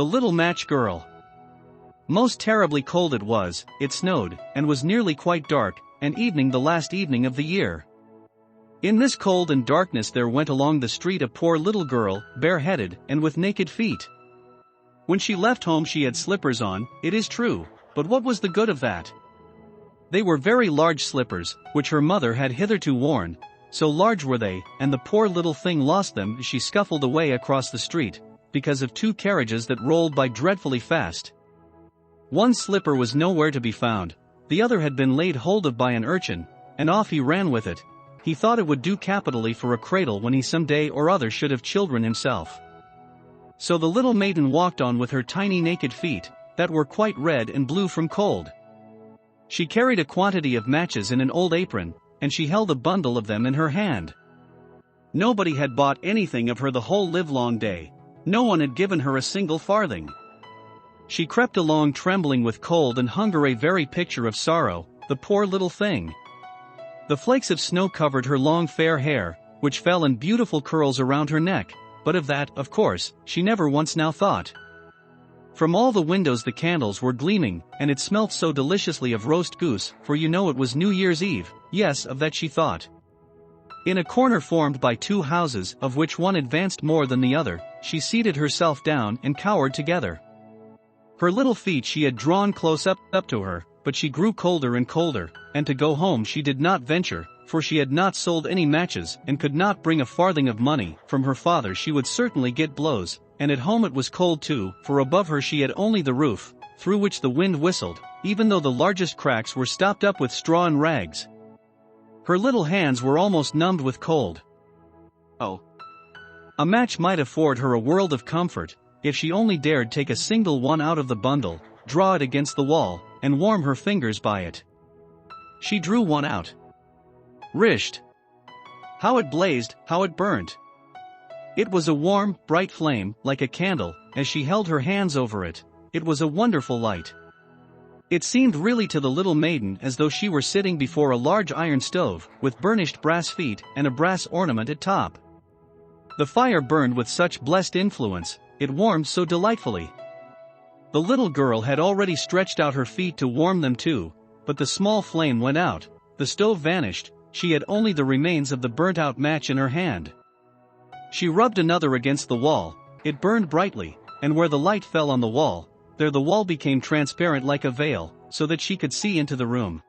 The Little Match Girl. Most terribly cold it was, it snowed, and was nearly quite dark, and evening the last evening of the year. In this cold and darkness there went along the street a poor little girl, bareheaded, and with naked feet. When she left home she had slippers on, it is true, but what was the good of that? They were very large slippers, which her mother had hitherto worn, so large were they, and the poor little thing lost them as she scuffled away across the street, because of two carriages that rolled by dreadfully fast. One slipper was nowhere to be found, the other had been laid hold of by an urchin, and off he ran with it. He thought it would do capitally for a cradle when he some day or other should have children himself. So the little maiden walked on with her tiny naked feet, that were quite red and blue from cold. She carried a quantity of matches in an old apron, and she held a bundle of them in her hand. Nobody had bought anything of her the whole livelong day. No one had given her a single farthing. She crept along trembling with cold and hunger, a very picture of sorrow, the poor little thing. The flakes of snow covered her long fair hair, which fell in beautiful curls around her neck, but of that, of course, she never once now thought. From all the windows the candles were gleaming, and it smelt so deliciously of roast goose, for you know it was New Year's Eve. Yes, of that she thought. In a corner formed by two houses, of which one advanced more than the other, she seated herself down and cowered together. Her little feet she had drawn close up to her, but she grew colder and colder, and to go home she did not venture, for she had not sold any matches and could not bring a farthing of money. From her father she would certainly get blows, and at home it was cold too, for above her she had only the roof, through which the wind whistled, even though the largest cracks were stopped up with straw and rags. Her little hands were almost numbed with cold. Oh! A match might afford her a world of comfort, if she only dared take a single one out of the bundle, draw it against the wall, and warm her fingers by it. She drew one out. Risht! How it blazed, how it burnt! It was a warm, bright flame, like a candle, as she held her hands over it. It was a wonderful light. It seemed really to the little maiden as though she were sitting before a large iron stove, with burnished brass feet and a brass ornament at top. The fire burned with such blessed influence, it warmed so delightfully. The little girl had already stretched out her feet to warm them too, but the small flame went out, the stove vanished, she had only the remains of the burnt-out match in her hand. She rubbed another against the wall, it burned brightly, and where the light fell on the wall, there the wall became transparent like a veil, so that she could see into the room.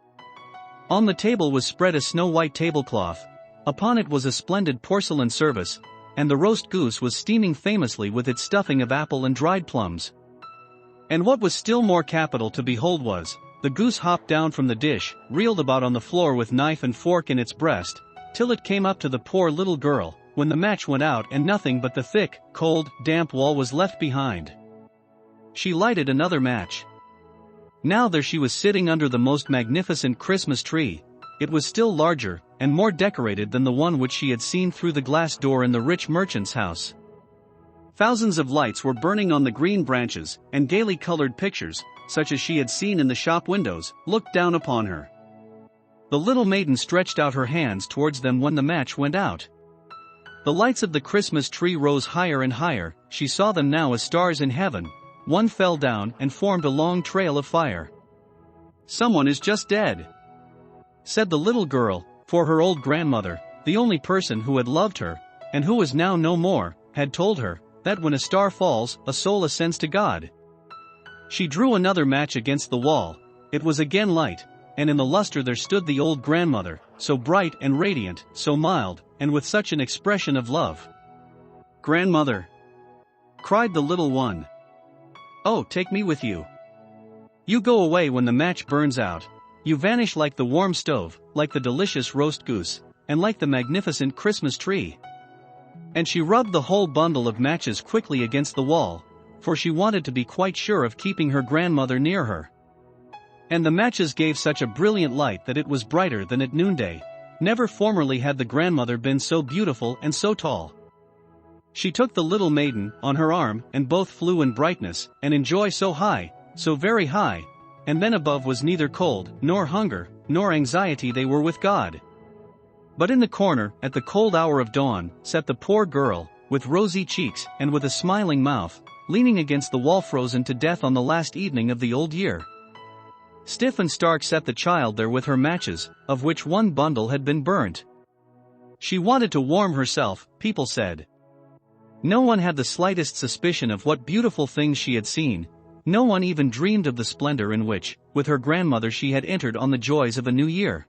On the table was spread a snow-white tablecloth, upon it was a splendid porcelain service, and the roast goose was steaming famously with its stuffing of apple and dried plums. And what was still more capital to behold was, the goose hopped down from the dish, reeled about on the floor with knife and fork in its breast, till it came up to the poor little girl, when the match went out and nothing but the thick, cold, damp wall was left behind. She lighted another match. Now there she was sitting under the most magnificent Christmas tree. It was still larger, and more decorated than the one which she had seen through the glass door in the rich merchant's house. Thousands of lights were burning on the green branches, and gaily colored pictures, such as she had seen in the shop windows, looked down upon her. The little maiden stretched out her hands towards them when the match went out. The lights of the Christmas tree rose higher and higher, she saw them now as stars in heaven. One fell down and formed a long trail of fire. "Someone is just dead," said the little girl, for her old grandmother, the only person who had loved her, and who was now no more, had told her, that when a star falls, a soul ascends to God. She drew another match against the wall, it was again light, and in the luster there stood the old grandmother, so bright and radiant, so mild, and with such an expression of love. "Grandmother!" cried the little one. "Oh, take me with you. You go away when the match burns out, you vanish like the warm stove, like the delicious roast goose, and like the magnificent Christmas tree." And she rubbed the whole bundle of matches quickly against the wall, for she wanted to be quite sure of keeping her grandmother near her. And the matches gave such a brilliant light that it was brighter than at noonday. Never formerly had the grandmother been so beautiful and so tall. She took the little maiden on her arm, and both flew in brightness and in joy so high, so very high, and then above was neither cold, nor hunger, nor anxiety, they were with God. But in the corner, at the cold hour of dawn, sat the poor girl, with rosy cheeks and with a smiling mouth, leaning against the wall frozen to death on the last evening of the old year. Stiff and stark sat the child there with her matches, of which one bundle had been burnt. She wanted to warm herself, people said. No one had the slightest suspicion of what beautiful things she had seen. No one even dreamed of the splendor in which, with her grandmother, she had entered on the joys of a new year.